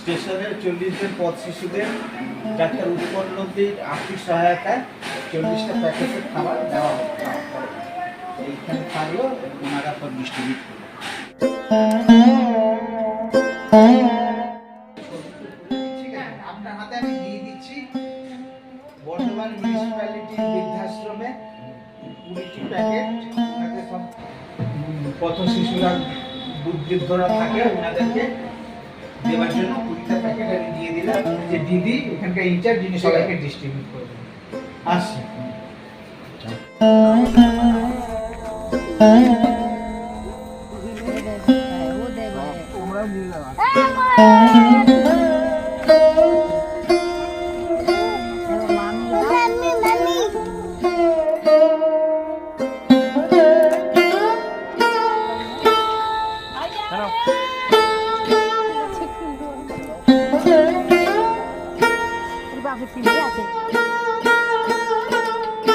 স্টেশনের 40 জন পথ শিশুদের ডাক্তার উৎপল নদীর আর্থিক সহায়তায় 40টা প্যাকেটের খাবার দেওয়া হচ্ছে। এইখানে থাকলো, ওনারা পর ডিস্ট্রিবিউট করবে। আপনার হাতে আমি দিয়ে দিচ্ছি বর্ধমান মিউনিসিপ্যালিটি বৃদ্ধাশ্রমে 20টি প্যাকেট। ওনাদের সব পথ শিশুরা বৃদ্ধরা থাকে, ওনাদেরকে দেওয়ার জন্য 20টা প্যাকেট আমি দিয়ে দিলাম। যে দিদি এখানকার ইনচার্জ, যিনি সবাইকে ডিস্ট্রিবিউট করবেন। আসছি। বাবু চিন্তা আছে।